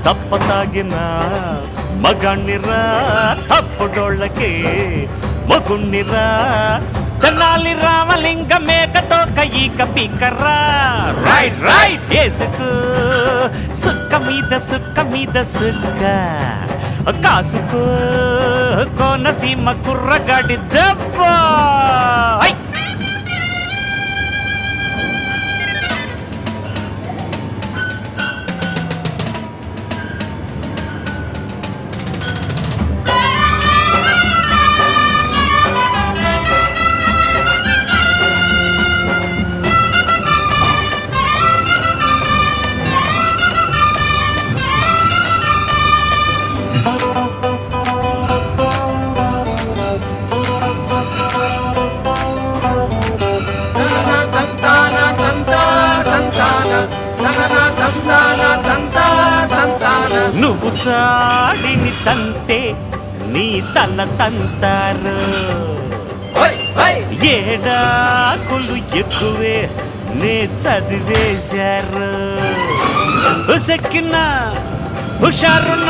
తప్ప తాగిన మగాణ్ణిరా తప్పుడోళ్ళకే మగుణ్ణిరా Tenali Ramalinga మేకతో కయ్యిక పీకరా right right ఏసుకు సుక్క మీద సుక్క కాసుకో కోనసీమ కుర్రగాడి దెబ్బ నువ్వు తాడిని తంతే నీ తల తంతారు ఏడాకులు ఎక్కువే నే చదివేశారు సెక్కిన హుషారున్న